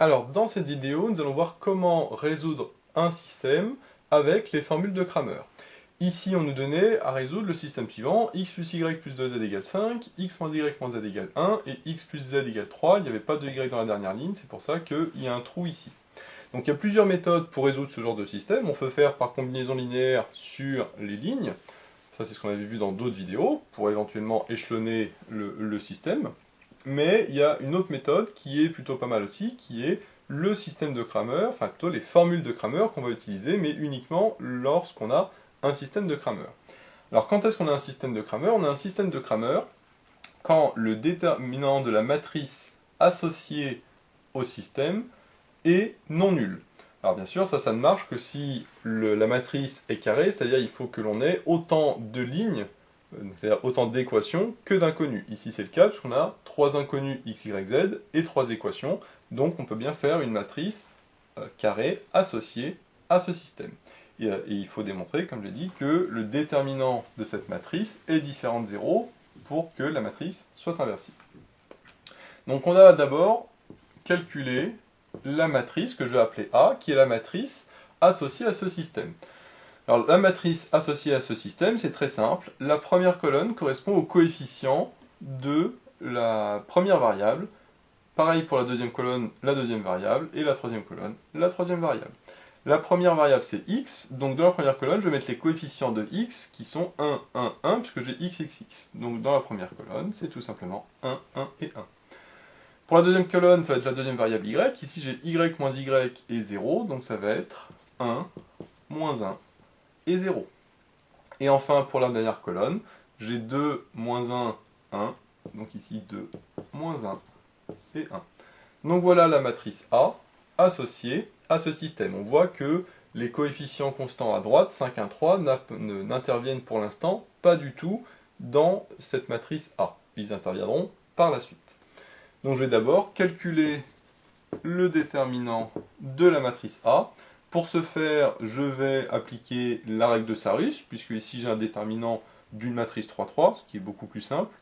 Alors, dans cette vidéo, nous allons voir comment résoudre un système avec les formules de Cramer. Ici, on nous donnait à résoudre le système suivant, x plus y plus 2z égale 5, x moins y moins z égale 1, et x plus z égale 3. Il n'y avait pas de y dans la dernière ligne, c'est pour ça qu'il y a un trou ici. Donc il y a plusieurs méthodes pour résoudre ce genre de système. On peut faire par combinaison linéaire sur les lignes. Ça, c'est ce qu'on avait vu dans d'autres vidéos, pour éventuellement échelonner le système. Mais il y a une autre méthode qui est plutôt pas mal aussi, qui est le système de Cramer, enfin plutôt les formules de Cramer qu'on va utiliser, mais uniquement lorsqu'on a un système de Cramer. Alors quand est-ce qu'on a un système de Cramer? On a un système de Cramer quand le déterminant de la matrice associée au système est non nul. Alors bien sûr, ça ne marche que si la matrice est carrée, c'est-à-dire il faut que l'on ait autant de lignes, c'est-à-dire autant d'équations que d'inconnus. Ici c'est le cas, parce qu'on a 3 inconnus x, y, z et 3 équations, donc on peut bien faire une matrice carrée associée à ce système. Et il faut démontrer, comme je l'ai dit, que le déterminant de cette matrice est différent de 0 pour que la matrice soit inversible. Donc on a d'abord calculé la matrice que je vais appeler A, qui est la matrice associée à ce système. Alors la matrice associée à ce système, c'est très simple. La première colonne correspond au coefficient de la première variable. Pareil pour la deuxième colonne, la deuxième variable, et la troisième colonne, la troisième variable. La première variable c'est x, donc dans la première colonne, je vais mettre les coefficients de x qui sont 1, 1, 1, puisque j'ai x, x, x. Donc dans la première colonne, c'est tout simplement 1, 1 et 1. Pour la deuxième colonne, ça va être la deuxième variable y. Ici, j'ai y moins y et 0, donc ça va être 1, moins 1 et 0. Et enfin, pour la dernière colonne, j'ai 2, moins 1, 1. Donc ici, 2, moins 1 et 1. Donc voilà la matrice A associée à ce système. On voit que les coefficients constants à droite, 5, 1, 3, n'interviennent pour l'instant pas du tout dans cette matrice A. Ils interviendront par la suite. Donc je vais d'abord calculer le déterminant de la matrice A. Pour ce faire, je vais appliquer la règle de Sarus, puisque ici j'ai un déterminant d'une matrice 3, 3, ce qui est beaucoup plus simple.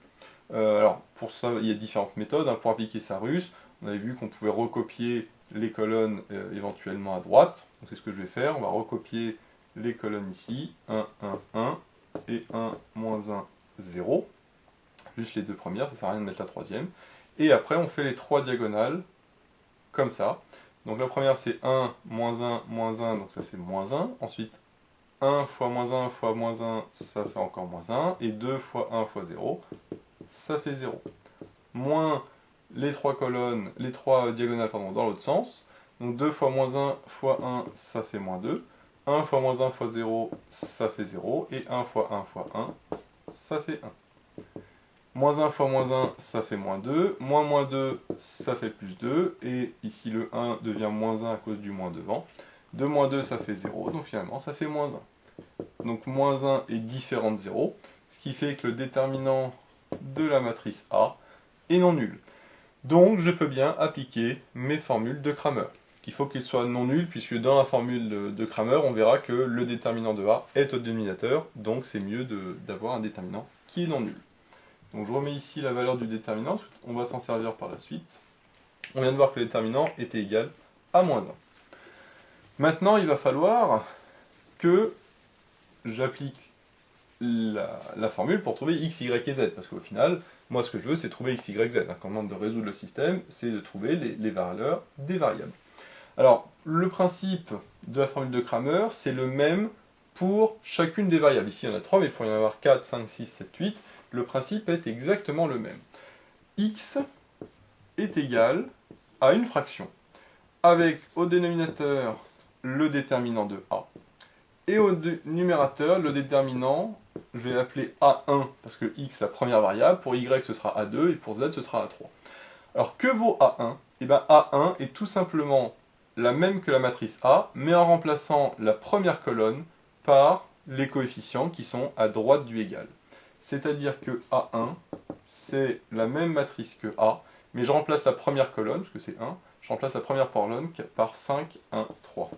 Alors pour ça, il y a différentes méthodes. Pour appliquer Sarus, on avait vu qu'on pouvait recopier les colonnes éventuellement à droite. Donc c'est ce que je vais faire. On va recopier les colonnes ici. 1, 1, 1 et 1, moins 1, 0. Juste les deux premières, ça ne sert à rien de mettre la troisième. Et après, on fait les trois diagonales, comme ça. Donc la première, c'est 1, moins 1, donc ça fait moins 1. Ensuite, 1 fois moins 1 fois moins 1, ça fait encore moins 1. Et 2 fois 1 fois 0, ça fait 0. Moins les trois colonnes, les trois diagonales, pardon, dans l'autre sens. Donc 2 fois moins 1 fois 1, ça fait moins 2. 1 fois moins 1 fois 0, ça fait 0. Et 1 fois 1 fois 1, ça fait 1. Moins 1 fois moins 1, ça fait moins 2. Moins 2, ça fait plus 2. Et ici, le 1 devient moins 1 à cause du moins devant. 2 moins 2, ça fait 0. Donc finalement, ça fait moins 1. Donc moins 1 est différent de 0. Ce qui fait que le déterminant de la matrice A est non nul. Donc je peux bien appliquer mes formules de Cramer. Il faut qu'il soit non nul, puisque dans la formule de Cramer, on verra que le déterminant de A est au dénominateur. Donc c'est mieux d'avoir un déterminant qui est non nul. Donc je remets ici la valeur du déterminant, on va s'en servir par la suite. On vient de voir que le déterminant était égal à moins 1. Maintenant, il va falloir que j'applique la formule pour trouver x, y et z, parce qu'au final, moi ce que je veux, c'est trouver x, y, z. Quand on demande de résoudre le système, c'est de trouver les valeurs des variables. Alors, le principe de la formule de Cramer, c'est le même pour chacune des variables. Ici, il y en a 3, mais pour y en avoir 4, 5, 6, 7, 8, le principe est exactement le même. X est égal à une fraction, avec au dénominateur le déterminant de A, et au numérateur le déterminant, je vais l'appeler A1, parce que X est la première variable, pour Y ce sera A2, et pour Z ce sera A3. Alors que vaut A1? Eh bien A1 est tout simplement la même que la matrice A, mais en remplaçant la première colonne par les coefficients qui sont à droite du égal. C'est-à-dire que A1, c'est la même matrice que A, mais je remplace la première colonne, parce que c'est 1, je remplace la première colonne par 5, 1, 3.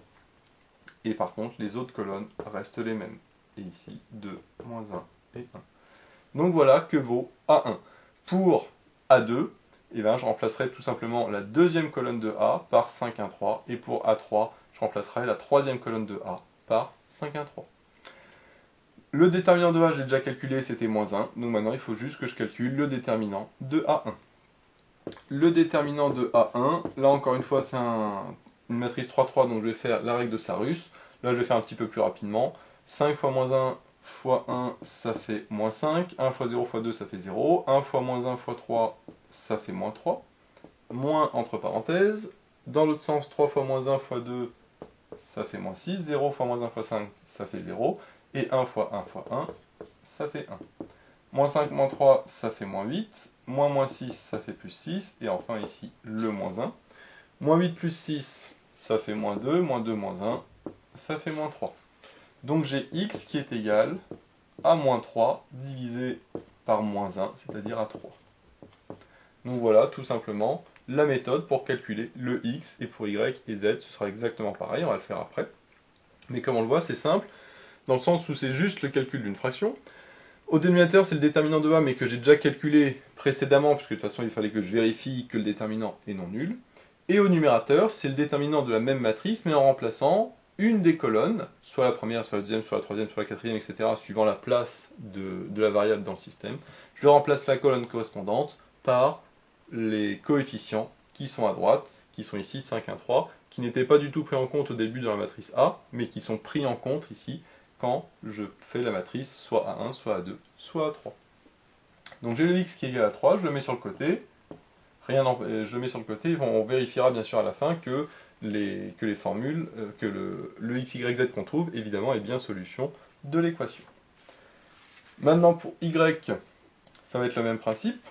Et par contre, les autres colonnes restent les mêmes. Et ici, 2, moins 1 et 1. Donc voilà que vaut A1. Pour A2, et ben, je remplacerai tout simplement la deuxième colonne de A par 5, 1, 3, et pour A3, je remplacerai la troisième colonne de A par 5, 1, 3. Le déterminant de A, je l'ai déjà calculé, c'était moins 1, donc maintenant il faut juste que je calcule le déterminant de A1. Le déterminant de A1, là encore une fois c'est une matrice 3, 3, donc je vais faire la règle de Sarus. Là je vais faire un petit peu plus rapidement. 5 fois moins 1 fois 1, ça fait moins 5. 1 fois 0 fois 2, ça fait 0. 1 fois moins 1 fois 3, ça fait moins 3. Moins entre parenthèses. Dans l'autre sens, 3 fois moins 1 fois 2, ça fait moins 6. 0 fois moins 1 fois 5, ça fait 0. Et 1 fois 1 fois 1, ça fait 1. Moins 5 moins 3, ça fait moins 8. Moins 6, ça fait plus 6. Et enfin ici, le moins 1. Moins 8 plus 6, ça fait moins 2. Moins 2 moins 1, ça fait moins 3. Donc j'ai x qui est égal à moins 3 divisé par moins 1, c'est-à-dire à 3. Donc voilà, tout simplement, la méthode pour calculer le x, et pour y et z, ce sera exactement pareil, on va le faire après. Mais comme on le voit, c'est simple, dans le sens où c'est juste le calcul d'une fraction. Au dénominateur, c'est le déterminant de A, mais que j'ai déjà calculé précédemment, puisque de toute façon, il fallait que je vérifie que le déterminant est non nul. Et au numérateur, c'est le déterminant de la même matrice, mais en remplaçant une des colonnes, soit la première, soit la deuxième, soit la troisième, soit la quatrième, etc., suivant la place de la variable dans le système. Je remplace la colonne correspondante par les coefficients qui sont à droite, qui sont ici 5, 1, 3, qui n'étaient pas du tout pris en compte au début de la matrice A, mais qui sont pris en compte ici quand je fais la matrice soit A1, soit A2, soit A3. Donc j'ai le x qui est égal à 3, je le mets sur le côté, je le mets sur le côté, on vérifiera bien sûr à la fin que les formules, que le x, y, z qu'on trouve, évidemment, est bien solution de l'équation. Maintenant pour y, ça va être le même principe,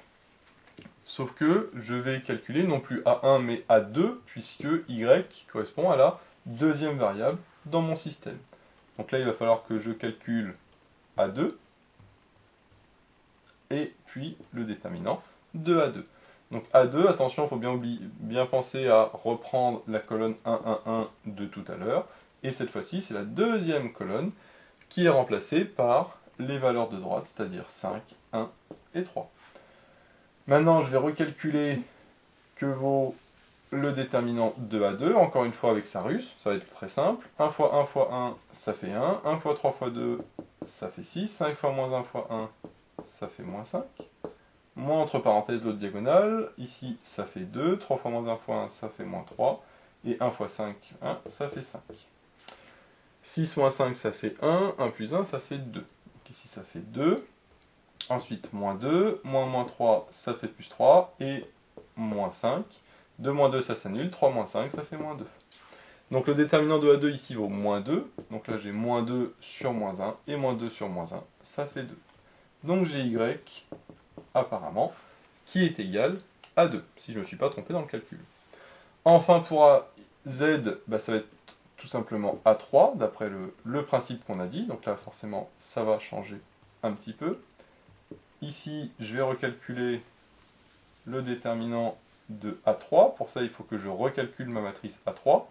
sauf que je vais calculer non plus A1 mais A2, puisque y correspond à la deuxième variable dans mon système. Donc là, il va falloir que je calcule A2, et puis le déterminant de A2. Donc A2, attention, il faut bien penser à reprendre la colonne 1, 1, 1 de tout à l'heure, et cette fois-ci, c'est la deuxième colonne qui est remplacée par les valeurs de droite, c'est-à-dire 5, 1 et 3. Maintenant, je vais recalculer que vaut le déterminant de A2, encore une fois avec Sarus, ça va être très simple. 1 fois 1 fois 1, ça fait 1. 1 fois 3 fois 2, ça fait 6. 5 fois moins 1 fois 1, ça fait moins 5. Moins entre parenthèses l'autre diagonale, ici ça fait 2. 3 fois moins 1 fois 1, ça fait moins 3. Et 1 fois 5, 1, ça fait 5. 6 moins 5, ça fait 1. 1 plus 1, ça fait 2. Donc ici ça fait 2. Ensuite, moins 2. Moins 3, ça fait plus 3. Et moins 5. 2 moins 2, ça s'annule. 3 moins 5, ça fait moins 2. Donc le déterminant de A2 ici vaut moins 2. Donc là, j'ai moins 2 sur moins 1. Et moins 2 sur moins 1, ça fait 2. Donc j'ai Y, apparemment, qui est égal à 2, si je ne me suis pas trompé dans le calcul. Enfin, pour AZ, ça va être tout simplement A3, d'après le principe qu'on a dit. Donc là, forcément, ça va changer un petit peu. Ici, je vais recalculer le déterminant de A3. Pour ça, il faut que je recalcule ma matrice A3.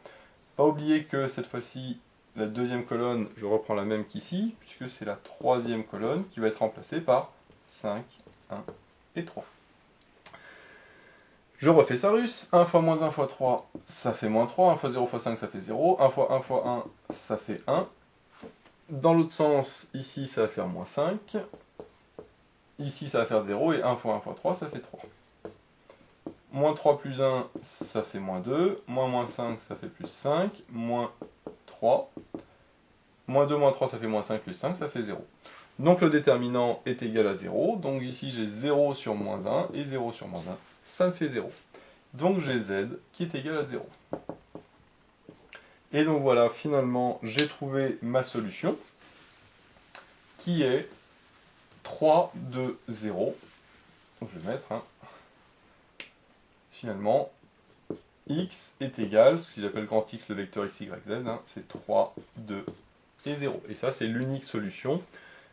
Pas oublier que cette fois-ci, la deuxième colonne, je reprends la même qu'ici, puisque c'est la troisième colonne qui va être remplacée par 5, 1 et 3. Je refais Sarus. 1 fois moins 1 fois 3, ça fait moins 3. 1 fois 0 fois 5, ça fait 0. 1 fois 1 fois 1, ça fait 1. Dans l'autre sens, ici, ça va faire moins 5. Ici, ça va faire 0. Et 1 fois 1 fois 3, ça fait 3. Moins 3 plus 1, ça fait moins 2. Moins 5, ça fait plus 5. Moins 3. Moins 2 moins 3, ça fait moins 5 plus 5, ça fait 0. Donc le déterminant est égal à 0. Donc ici, j'ai 0 sur moins 1. Et 0 sur moins 1, ça me fait 0. Donc j'ai Z qui est égal à 0. Et donc voilà, finalement, j'ai trouvé ma solution, qui est 3, 2, 0. Donc je vais mettre finalement, x est égal, ce que j'appelle grand X, le vecteur x, y, z, c'est 3, 2 et 0. Et ça, c'est l'unique solution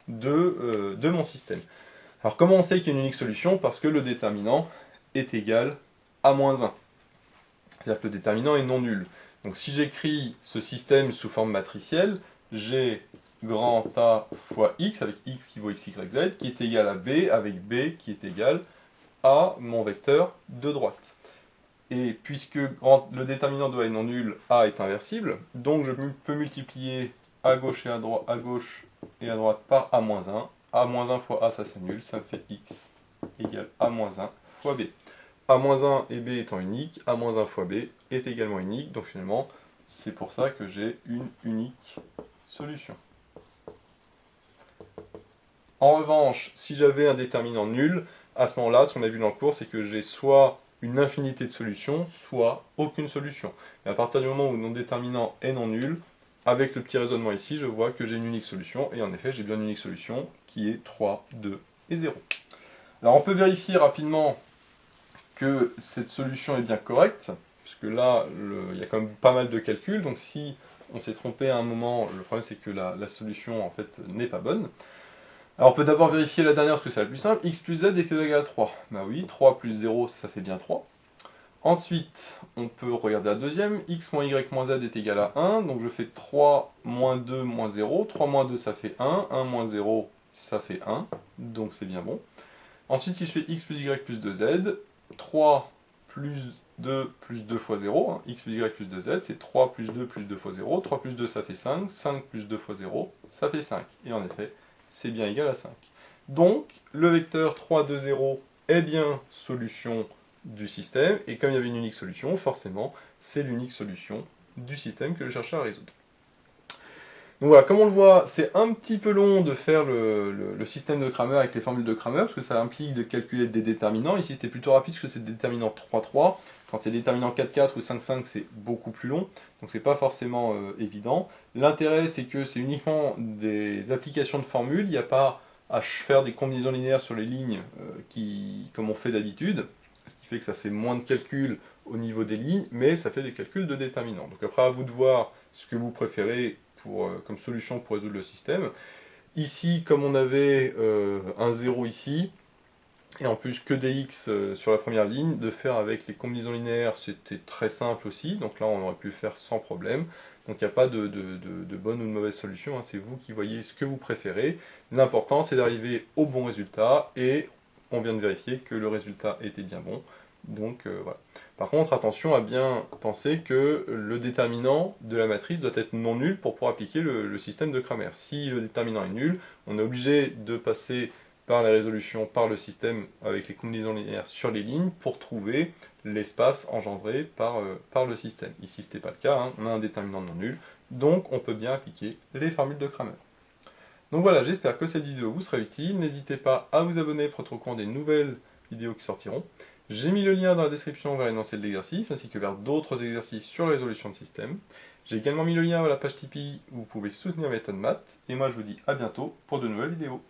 de mon système. Alors comment on sait qu'il y a une unique solution? Parce que le déterminant est égal à moins 1. C'est-à-dire que le déterminant est non nul. Donc si j'écris ce système sous forme matricielle, j'ai grand A fois x, avec x qui vaut x, y, z, qui est égal à b, avec b qui est égal à mon vecteur de droite. Et puisque le déterminant de A est non nul, A est inversible, donc je peux multiplier à gauche et à droite par A-1. A-1 fois A, ça s'annule, ça me fait X égale A-1 fois B. A-1 et B étant uniques, A-1 fois B est également unique, donc finalement, c'est pour ça que j'ai une unique solution. En revanche, si j'avais un déterminant nul, à ce moment-là, ce qu'on a vu dans le cours, c'est que j'ai soit une infinité de solutions, soit aucune solution. Et à partir du moment où mon déterminant est non nul, avec le petit raisonnement ici, je vois que j'ai une unique solution, et en effet, j'ai bien une unique solution, qui est 3, 2 et 0. Alors on peut vérifier rapidement que cette solution est bien correcte, puisque là, il y a quand même pas mal de calculs, donc si on s'est trompé à un moment, le problème c'est que la solution en fait n'est pas bonne. Alors on peut d'abord vérifier la dernière parce que c'est la plus simple, x plus z est égal à 3. Bah oui, 3 plus 0 ça fait bien 3. Ensuite, on peut regarder la deuxième, x moins y moins z est égal à 1, donc je fais 3 moins 2 moins 0, 3 moins 2 ça fait 1, 1 moins 0 ça fait 1, donc c'est bien bon. Ensuite, si je fais x plus y plus 2z, 3 plus 2 fois 0, hein, x plus y plus 2z, c'est 3 plus 2 fois 0, 3 plus 2 ça fait 5, 5 plus 2 fois 0, ça fait 5. Et en effet, c'est bien égal à 5. Donc, le vecteur 3, 2, 0 est bien solution du système, et comme il y avait une unique solution, forcément, c'est l'unique solution du système que je cherchais à résoudre. Donc voilà, comme on le voit, c'est un petit peu long de faire le système de Cramer avec les formules de Cramer, parce que ça implique de calculer des déterminants. Ici, c'était plutôt rapide, parce que c'est des déterminants 3, 3. Quand c'est déterminant 4, 4 ou 5, 5, c'est beaucoup plus long, donc c'est pas forcément évident. L'intérêt, c'est que c'est uniquement des applications de formules, il n'y a pas à faire des combinaisons linéaires sur les lignes comme on fait d'habitude, ce qui fait que ça fait moins de calculs au niveau des lignes, mais ça fait des calculs de déterminants. Donc après, à vous de voir ce que vous préférez comme solution pour résoudre le système. Ici, comme on avait un 0 ici, et en plus que des x sur la première ligne, de faire avec les combinaisons linéaires, c'était très simple aussi, donc là on aurait pu le faire sans problème. Donc il n'y a pas de bonne ou de mauvaise solution, hein. C'est vous qui voyez ce que vous préférez. L'important c'est d'arriver au bon résultat, et on vient de vérifier que le résultat était bien bon. Donc voilà. Par contre, attention à bien penser que le déterminant de la matrice doit être non nul pour pouvoir appliquer le système de Cramer. Si le déterminant est nul, on est obligé de passer par la résolution, par le système avec les combinaisons linéaires sur les lignes pour trouver l'espace engendré par le système. Ici, ce n'était pas le cas, hein. On a un déterminant non nul, donc on peut bien appliquer les formules de Cramer. Donc voilà, j'espère que cette vidéo vous sera utile. N'hésitez pas à vous abonner pour être au courant des nouvelles vidéos qui sortiront. J'ai mis le lien dans la description vers l'énoncé de l'exercice, ainsi que vers d'autres exercices sur la résolution de système. J'ai également mis le lien vers la page Tipeee où vous pouvez soutenir Méthode Math. Et moi je vous dis à bientôt pour de nouvelles vidéos.